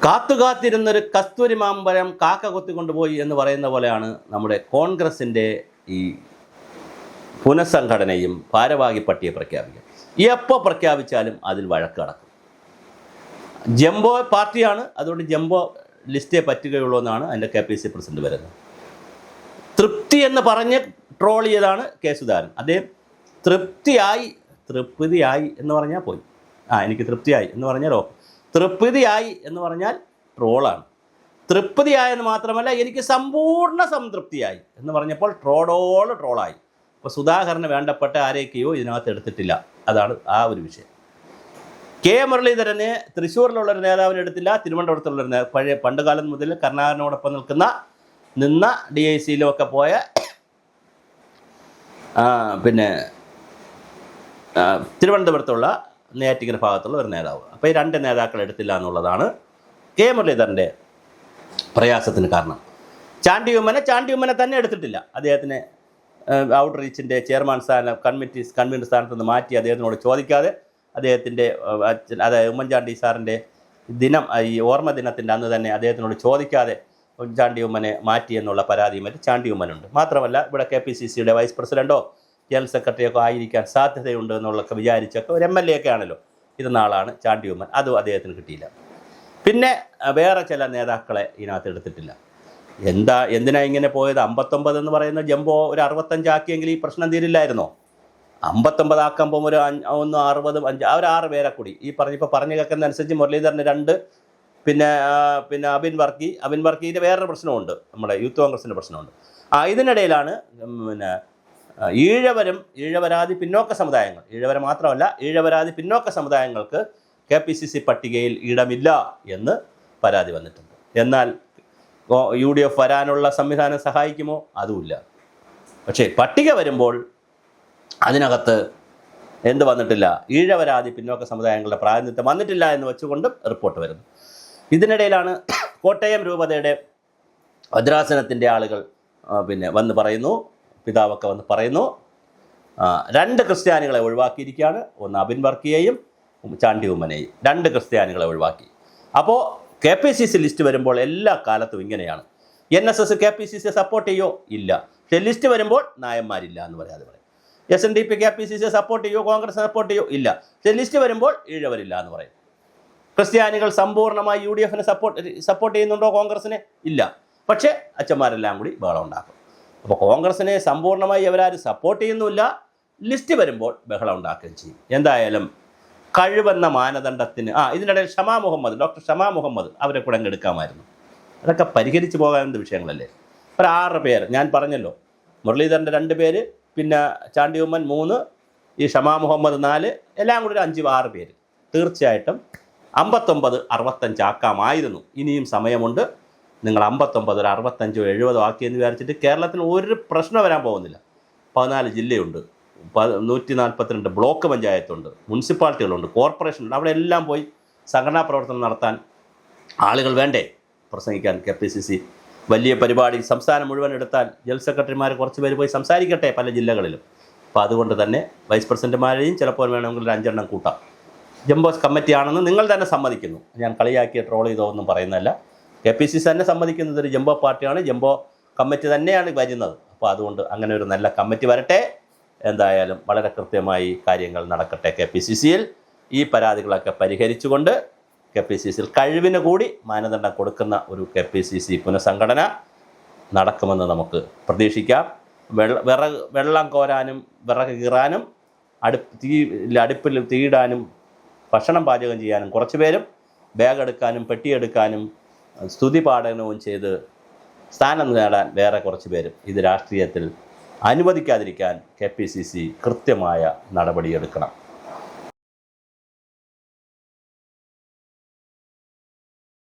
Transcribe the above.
കാത്തുകാത്തിരുന്നൊരു കസ്തൂരി മാമ്പഴം കാക്ക കൊത്തിക്കൊണ്ടുപോയി എന്ന് പറയുന്ന പോലെയാണ് നമ്മുടെ കോൺഗ്രസിൻ്റെ ഈ പുനഃസംഘടനയും ഭാരവാഹി പട്ടിക പ്രഖ്യാപിക്കുക. എപ്പോൾ പ്രഖ്യാപിച്ചാലും അതിൽ വഴക്ക് നടക്കും. ജംബോ പാർട്ടിയാണ്, അതുകൊണ്ട് ജംബോ ലിസ്റ്റേ പറ്റുകയുള്ളൂ എന്നാണ് അതിൻ്റെ KPCC പ്രസിഡന്റ് വരുന്നത്. തൃപ്തി എന്ന് പറഞ്ഞ് ട്രോൾ ചെയ്താണ് കെ സുധാകരൻ. അദ്ദേഹം തൃപ്തിയായി എന്ന് പറഞ്ഞാൽ പോയി. എനിക്ക് തൃപ്തിയായി എന്ന് പറഞ്ഞാലോ, തൃപ്തിയായി എന്ന് പറഞ്ഞാൽ ട്രോളാണ്. തൃപ്തിയായെന്ന് മാത്രമല്ല, എനിക്ക് സമ്പൂർണ്ണ സംതൃപ്തിയായി എന്ന് പറഞ്ഞപ്പോൾ ട്രോളായി. അപ്പോൾ സുധാകരന് വേണ്ടപ്പെട്ട ആരെയൊക്കെയോ ഇതിനകത്ത് എടുത്തിട്ടില്ല. അതാണ് ആ ഒരു വിഷയം. കെ മുരളീധരനെ തൃശ്ശൂരിലുള്ളൊരു നേതാവിനെ എടുത്തില്ല, തിരുവനന്തപുരത്തുള്ളൊരു പഴയ പണ്ടുകാലം മുതൽ കരുണാകരനോടൊപ്പം നിന്ന DICയിലൊക്കെ പോയ പിന്നെ തിരുവനന്തപുരത്തുള്ള നെയ്യാറ്റിൻകര ഭാഗത്തുള്ള ഒരു നേതാവ്. അപ്പോൾ ഈ രണ്ട് നേതാക്കളെ എടുത്തില്ല എന്നുള്ളതാണ് കെ മുരളീധരൻ്റെ പ്രയാസത്തിന് കാരണം. ചാണ്ടി ഉമ്മനെ തന്നെ എടുത്തിട്ടില്ല. അദ്ദേഹത്തിന് ഔട്ട് റീച്ചിൻ്റെ ചെയർമാൻ സ്ഥാനം കൺവീനർ സ്ഥാനത്ത് നിന്ന് മാറ്റി അദ്ദേഹത്തിനോട് ചോദിക്കാതെ, അദ്ദേഹത്തിൻ്റെ അതായത് ഉമ്മൻചാണ്ടി സാറിൻ്റെ ഈ ഓർമ്മ ദിനത്തിൻ്റെ അന്ന് തന്നെ അദ്ദേഹത്തിനോട് ചോദിക്കാതെ ചാണ്ടി ഉമ്മനെ മാറ്റി എന്നുള്ള പരാതിയും മറ്റ് ചാണ്ടി ഉമ്മനുണ്ട്. മാത്രമല്ല, ഇവിടെ KPCCയുടെ വൈസ് പ്രസിഡൻറ്റോ ജനറൽ സെക്രട്ടറിയൊക്കെ ആയിരിക്കാൻ സാധ്യതയുണ്ട് എന്നുള്ളതൊക്കെ വിചാരിച്ചൊക്കെ ഒരു MLA ഒക്കെ ആണല്ലോ ഇരുന്നാളാണ് ചാണ്ടി ഉമ്മൻ. അതും അദ്ദേഹത്തിന് കിട്ടിയില്ല. പിന്നെ വേറെ ചില നേതാക്കളെ ഇതിനകത്ത് എടുത്തിട്ടില്ല. എന്തിനാ ഇങ്ങനെ പോയത്? 59 എന്ന് പറയുന്ന ജംബോ ഒരു 65 ആക്കിയെങ്കിൽ ഈ പ്രശ്നം തീരില്ലായിരുന്നോ? 59 ആക്കുമ്പം ഒരു 60 5 ആ ഒരു 6 പേരെ കൂടി ഈ പറഞ്ഞു കേൾക്കുന്ന അനുസരിച്ച് മുരളീധരന് 2, പിന്നെ അബിൻ വർക്കിൻ്റെ വേറൊരു പ്രശ്നമുണ്ട്, നമ്മുടെ യൂത്ത് കോൺഗ്രസിൻ്റെ പ്രശ്നമുണ്ട്. ഇതിനിടയിലാണ് പിന്നെ ഈഴവരാതി പിന്നോക്ക സമുദായങ്ങൾ, ഈഴവര മാത്രമല്ല ഈഴവരാതി പിന്നോക്ക സമുദായങ്ങൾക്ക് KPCC പട്ടികയിൽ ഇടമില്ല എന്ന് പരാതി വന്നിട്ടുണ്ട്. എന്നാൽ UDF വരാനുള്ള സംവിധാനം സഹായിക്കുമോ? അതുമില്ല. പക്ഷേ പട്ടിക വരുമ്പോൾ അതിനകത്ത് എന്ത് വന്നിട്ടില്ല? ഈഴവരാതി പിന്നോക്ക സമുദായങ്ങളുടെ പ്രാതിനിധ്യം വന്നിട്ടില്ല എന്ന് വെച്ചുകൊണ്ട് റിപ്പോർട്ട് വരുന്നു. ഇതിനിടയിലാണ് കോട്ടയം രൂപതയുടെ ഭദ്രാസനത്തിൻ്റെ ആളുകൾ വന്ന് പറയുന്നു, പിതാവൊക്കെ വന്ന് പറയുന്നു, 2 ക്രിസ്ത്യാനികളെ ഒഴിവാക്കിയിരിക്കുകയാണ്. ഒന്ന് അബിൻ വർക്കിയെയും ചാണ്ടി ഉമ്മനെയും. 2 ക്രിസ്ത്യാനികളെ ഒഴിവാക്കി. അപ്പോൾ KPCC ലിസ്റ്റ് വരുമ്പോൾ എല്ലാ കാലത്തും ഇങ്ങനെയാണ്. NSS KPCC സപ്പോർട്ട് ചെയ്യോ? ഇല്ല. പക്ഷേ ലിസ്റ്റ് വരുമ്പോൾ നായന്മാരില്ല എന്ന് പറയാതെ പറയും. SNDP KPCC സപ്പോർട്ട് ചെയ്യോ? കോൺഗ്രസ് സപ്പോർട്ട് ചെയ്യോ? ഇല്ല. പക്ഷേ ലിസ്റ്റ് വരുമ്പോൾ ഈഴവരില്ല എന്ന് പറയും. ക്രിസ്ത്യാനികൾ സമ്പൂർണ്ണമായി UDFനെ സപ്പോർട്ട് ചെയ്യുന്നുണ്ടോ? കോൺഗ്രസിനെ? ഇല്ല. പക്ഷേ അച്ഛന്മാരെല്ലാം കൂടി ബഹളം ഉണ്ടാക്കും. അപ്പോൾ കോൺഗ്രസിനെ സമ്പൂർണ്ണമായി അവരാരും സപ്പോർട്ട് ചെയ്യുന്നുമില്ല, ലിസ്റ്റ് വരുമ്പോൾ ബഹളം ഉണ്ടാക്കുകയും ചെയ്യും. എന്തായാലും കഴിവെന്ന മാനദണ്ഡത്തിന് ഇതിനിടയിൽ ഡോക്ടർ ഷമാ മുഹമ്മദ് അവരെ കൂടെ അങ്ങ് എടുക്കാമായിരുന്നു. അതൊക്കെ പരിഹരിച്ച് പോകാവുന്ന വിഷയങ്ങളല്ലേ. ഒരു 6 പേര് ഞാൻ പറഞ്ഞല്ലോ, മുരളീധരൻ്റെ 2 പേര്, പിന്നെ ചാണ്ടി ഉമ്മൻ 3, ഈ ഷമാ മുഹമ്മദ് 4, എല്ലാം കൂടി ഒരു 5-6 പേര്. തീർച്ചയായിട്ടും 59 65 ആക്കാമായിരുന്നു. ഇനിയും സമയമുണ്ട്. നിങ്ങൾ 59 ഒരു 65 70 ആക്കിയെന്ന് വിചാരിച്ചിട്ട് കേരളത്തിന് ഒരു പ്രശ്നം വരാൻ പോകുന്നില്ല. 14 ജില്ലയുണ്ട്, 142 ബ്ലോക്ക് പഞ്ചായത്തുണ്ട്, മുനിസിപ്പാലിറ്റികളുണ്ട്, കോർപ്പറേഷനുണ്ട്. അവിടെ എല്ലാം പോയി സംഘടനാ പ്രവർത്തനം നടത്താൻ ആളുകൾ വേണ്ടേ? പ്രസംഗിക്കാൻ KPCC വലിയ പരിപാടി സംസ്ഥാനം മുഴുവൻ എടുത്താൽ ജനറൽ സെക്രട്ടറിമാർ കുറച്ച് പേര് പോയി സംസാരിക്കട്ടെ പല ജില്ലകളിലും. അപ്പോൾ അതുകൊണ്ട് തന്നെ വൈസ് പ്രസിഡന്റുമാരെയും ചിലപ്പോൾ വേണമെങ്കിൽ 5 എണ്ണം കൂട്ടാം. ജംബോസ് കമ്മിറ്റിയാണെന്ന് നിങ്ങൾ തന്നെ സമ്മതിക്കുന്നു. ഞാൻ കളിയാക്കിയ ട്രോൾ ചെയ്തോ ഒന്നും പറയുന്നതല്ല. KPCC തന്നെ സമ്മതിക്കുന്നത് ഒരു ജംബോ പാർട്ടിയാണ്, ജംബോ കമ്മിറ്റി തന്നെയാണ് വരുന്നത്. അപ്പോൾ അതുകൊണ്ട് അങ്ങനെ ഒരു നല്ല കമ്മിറ്റി വരട്ടെ. എന്തായാലും വളരെ കൃത്യമായി കാര്യങ്ങൾ നടക്കട്ടെ. KPCCയിൽ ഈ പരാതികളൊക്കെ പരിഹരിച്ചുകൊണ്ട് KPCCയിൽ കഴിവിന് കൂടി മാനദണ്ഡം കൊടുക്കുന്ന ഒരു KPCC പുനഃസംഘടന നടക്കുമെന്ന് നമുക്ക് പ്രതീക്ഷിക്കാം. വെള്ളം കോരാനും വിറക് കീറാനും അടുപ്പിൽ തീയിടാനും ഭക്ഷണം പാചകം ചെയ്യാനും കുറച്ച് പേരും, ബാഗ് എടുക്കാനും പെട്ടിയെടുക്കാനും സ്തുതി പാഠനവും ചെയ്ത് സ്ഥാനം നേടാൻ വേറെ കുറച്ച് പേരും. ഇത് രാഷ്ട്രീയത്തിൽ അനുവദിക്കാതിരിക്കാൻ KPCC കൃത്യമായ നടപടിയെടുക്കണം.